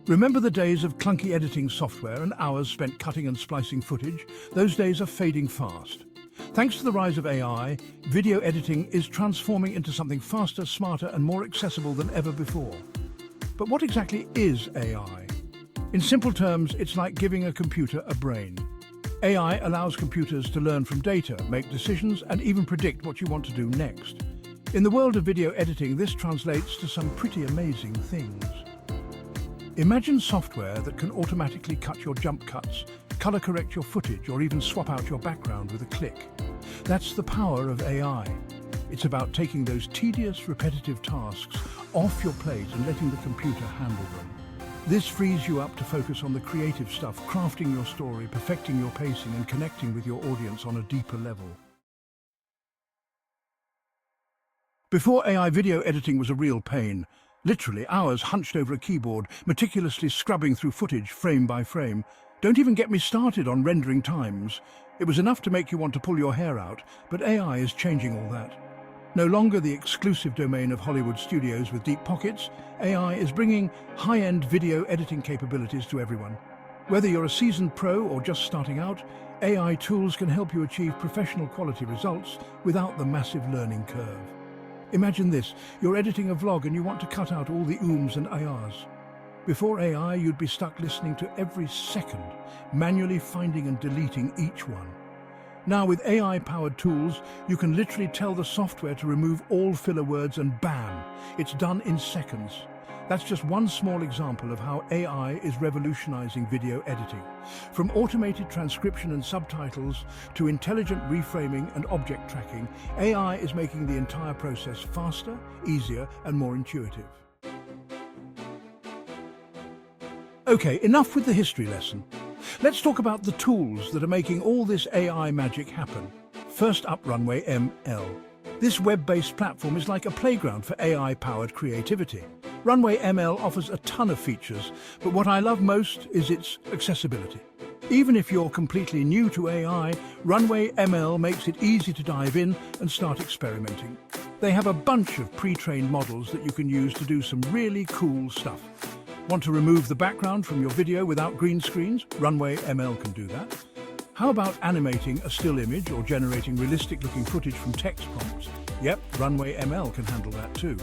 Remember the days of clunky editing software and hours spent cutting and splicing footage? Those days are fading fast. Thanks to the rise of AI, video editing is transforming into something faster, smarter, and more accessible than ever before. But what exactly is AI? In simple terms, it's like giving a computer a brain. AI allows computers to learn from data, make decisions, and even predict what you want to do next. In the world of video editing, this translates to some pretty amazing things. Imagine software that can automatically cut your jump cuts, color correct your footage, or even swap out your background with a click. That's the power of AI. It's about taking those tedious, repetitive tasks off your plate and letting the computer handle them. This frees you up to focus on the creative stuff, crafting your story, perfecting your pacing, and connecting with your audience on a deeper level. Before AI, video editing was a real pain. Literally hours hunched over a keyboard, meticulously scrubbing through footage frame by frame. Don't even get me started on rendering times. It was enough to make you want to pull your hair out, but AI is changing all that. No longer the exclusive domain of Hollywood studios with deep pockets, AI is bringing high-end video editing capabilities to everyone. Whether you're a seasoned pro or just starting out, AI tools can help you achieve professional quality results without the massive learning curve. Imagine this, you're editing a vlog and you want to cut out all the ooms and ahs. Before AI, you'd be stuck listening to every second, manually finding and deleting each one. Now with AI-powered tools, you can literally tell the software to remove all filler words and bam, it's done in seconds. That's just one small example of how AI is revolutionizing video editing. From automated transcription and subtitles to intelligent reframing and object tracking, AI is making the entire process faster, easier, and more intuitive. Okay, enough with the history lesson. Let's talk about the tools that are making all this AI magic happen. First up, Runway ML. This web-based platform is like a playground for AI-powered creativity. Runway ML offers a ton of features, but what I love most is its accessibility. Even if you're completely new to AI, Runway ML makes it easy to dive in and start experimenting. They have a bunch of pre-trained models that you can use to do some really cool stuff. Want to remove the background from your video without green screens? Runway ML can do that. How about animating a still image or generating realistic-looking footage from text prompts? Yep, Runway ML can handle that too.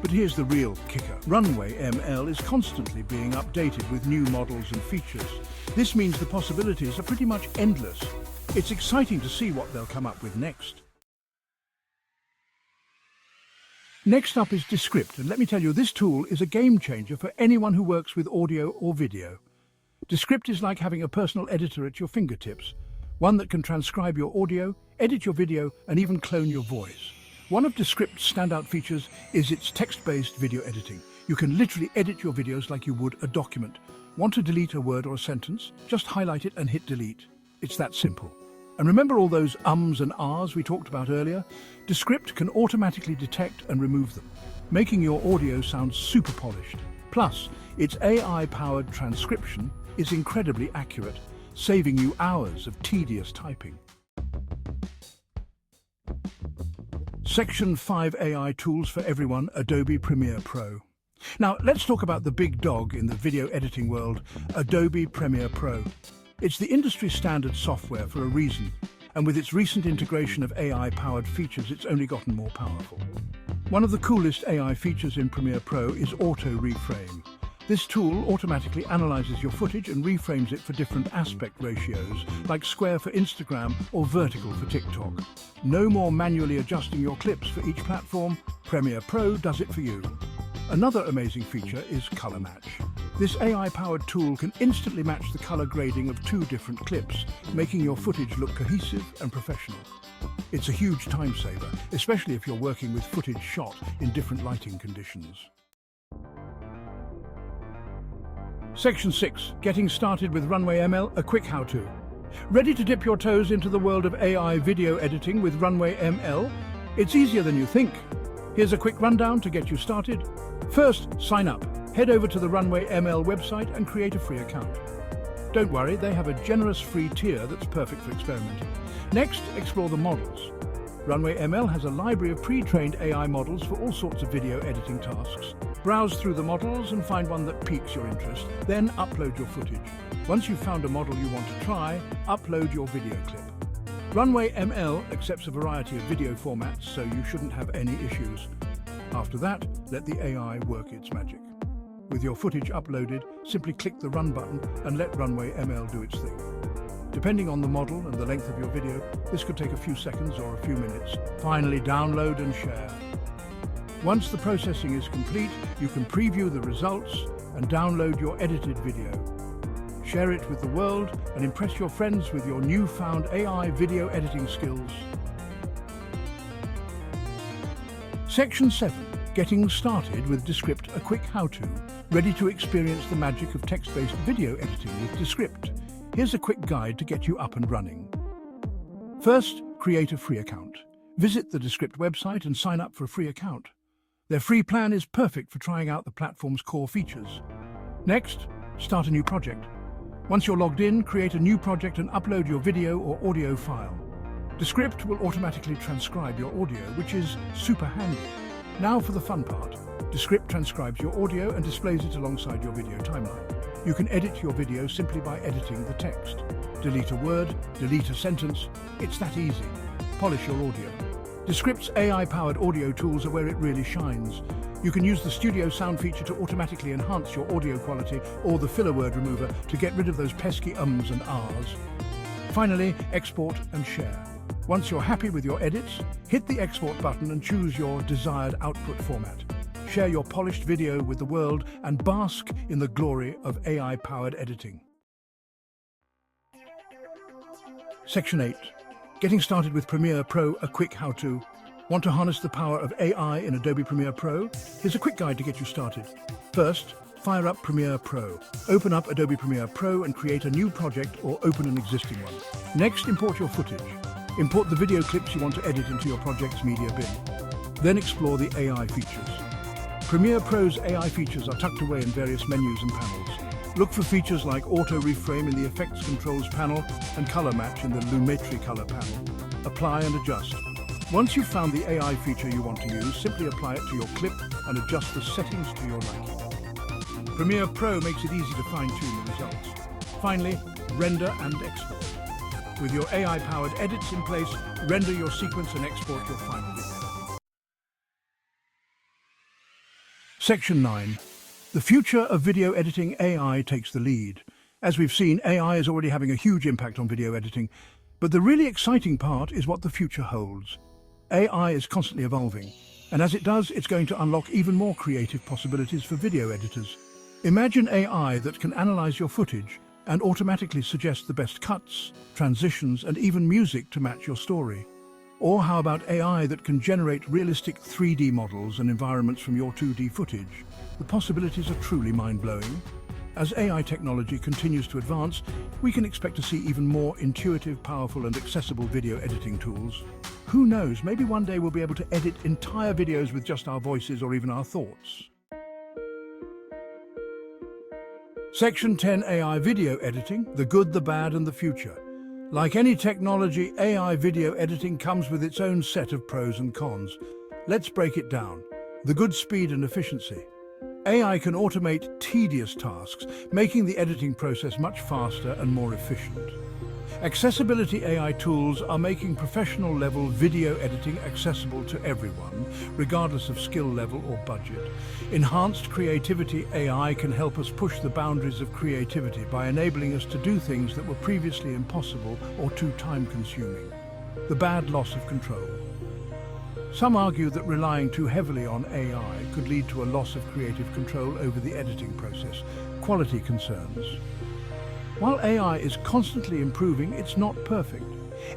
But here's the real kicker. Runway ML is constantly being updated with new models and features. This means the possibilities are pretty much endless. It's exciting to see what they'll come up with next. Next up is Descript, and let me tell you, this tool is a game changer for anyone who works with audio or video. Descript is like having a personal editor at your fingertips, one that can transcribe your audio, edit your video, and even clone your voice. One of Descript's standout features is its text-based video editing. You can literally edit your videos like you would a document. Want to delete a word or a sentence? Just highlight it and hit delete. It's that simple. And remember all those ums and ahs we talked about earlier? Descript can automatically detect and remove them, making your audio sound super polished. Plus, its AI-powered transcription is incredibly accurate, saving you hours of tedious typing. Section 5 AI tools for everyone, Adobe Premiere Pro. Now, let's talk about the big dog in the video editing world, Adobe Premiere Pro. It's the industry standard software for a reason, and with its recent integration of AI-powered features, it's only gotten more powerful. One of the coolest AI features in Premiere Pro is Auto Reframe. This tool automatically analyzes your footage and reframes it for different aspect ratios, like square for Instagram or vertical for TikTok. No more manually adjusting your clips for each platform. Premiere Pro does it for you. Another amazing feature is Color Match. This AI-powered tool can instantly match the color grading of two different clips, making your footage look cohesive and professional. It's a huge time saver, especially if you're working with footage shot in different lighting conditions. Section 6. Getting started with Runway ML, a quick how-to. Ready to dip your toes into the world of AI video editing with Runway ML? It's easier than you think. Here's a quick rundown to get you started. First, sign up. Head over to the Runway ML website and create a free account. Don't worry, they have a generous free tier that's perfect for experimenting. Next, explore the models. Runway ML has a library of pre-trained AI models for all sorts of video editing tasks. Browse through the models and find one that piques your interest, then upload your footage. Once you've found a model you want to try, upload your video clip. Runway ML accepts a variety of video formats, so you shouldn't have any issues. After that, let the AI work its magic. With your footage uploaded, simply click the Run button and let Runway ML do its thing. Depending on the model and the length of your video, this could take a few seconds or a few minutes. Finally, download and share. Once the processing is complete, you can preview the results and download your edited video. Share it with the world and impress your friends with your newfound AI video editing skills. Section 7. Getting started with Descript, a quick how-to. Ready to experience the magic of text-based video editing with Descript? Here's a quick guide to get you up and running. First, create a free account. Visit the Descript website and sign up for a free account. Their free plan is perfect for trying out the platform's core features. Next, start a new project. Once you're logged in, create a new project and upload your video or audio file. Descript will automatically transcribe your audio, which is super handy. Now for the fun part. Descript transcribes your audio and displays it alongside your video timeline. You can edit your video simply by editing the text. Delete a word, delete a sentence. It's that easy. Polish your audio. Descript's AI-powered audio tools are where it really shines. You can use the studio sound feature to automatically enhance your audio quality, or the filler word remover to get rid of those pesky ums and ahs. Finally, export and share. Once you're happy with your edits, hit the export button and choose your desired output format. Share your polished video with the world and bask in the glory of AI-powered editing. Section 8. Getting started with Premiere Pro, a quick how-to. Want to harness the power of AI in Adobe Premiere Pro? Here's a quick guide to get you started. First, fire up Premiere Pro. Open up Adobe Premiere Pro and create a new project or open an existing one. Next, import your footage. Import the video clips you want to edit into your project's media bin. Then explore the AI features. Premiere Pro's AI features are tucked away in various menus and panels. Look for features like Auto Reframe in the Effects Controls panel and Color Match in the Lumetri Color panel. Apply and adjust. Once you've found the AI feature you want to use, simply apply it to your clip and adjust the settings to your liking. Premiere Pro makes it easy to fine-tune the results. Finally, render and export. With your AI-powered edits in place, render your sequence and export your final video. Section 9. The future of video editing, AI takes the lead. As we've seen, AI is already having a huge impact on video editing, but the really exciting part is what the future holds. AI is constantly evolving, and as it does, it's going to unlock even more creative possibilities for video editors. Imagine AI that can analyze your footage and automatically suggest the best cuts, transitions, and even music to match your story. Or how about AI that can generate realistic 3D models and environments from your 2D footage? The possibilities are truly mind-blowing. As AI technology continues to advance, we can expect to see even more intuitive, powerful, and accessible video editing tools. Who knows, maybe one day we'll be able to edit entire videos with just our voices or even our thoughts. Section 10. AI video editing, the good, the bad, and the future. Like any technology, AI video editing comes with its own set of pros and cons. Let's break it down. The good: speed and efficiency. AI can automate tedious tasks, making the editing process much faster and more efficient. Accessibility: AI tools are making professional-level video editing accessible to everyone, regardless of skill level or budget. Enhanced creativity: AI can help us push the boundaries of creativity by enabling us to do things that were previously impossible or too time-consuming. The bad: loss of control. Some argue that relying too heavily on AI could lead to a loss of creative control over the editing process. Quality concerns. While AI is constantly improving, it's not perfect.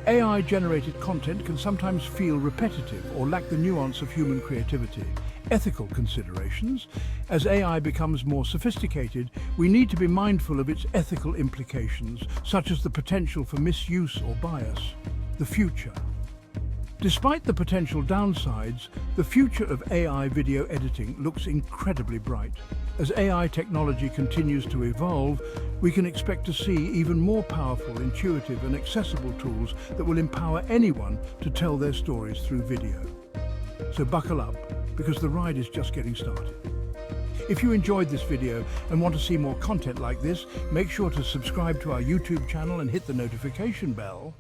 AI-generated content can sometimes feel repetitive or lack the nuance of human creativity. Ethical considerations. As AI becomes more sophisticated, we need to be mindful of its ethical implications, such as the potential for misuse or bias. The future. Despite the potential downsides, the future of AI video editing looks incredibly bright. As AI technology continues to evolve, we can expect to see even more powerful, intuitive and accessible tools that will empower anyone to tell their stories through video. So buckle up, because the ride is just getting started. If you enjoyed this video and want to see more content like this, make sure to subscribe to our YouTube channel and hit the notification bell.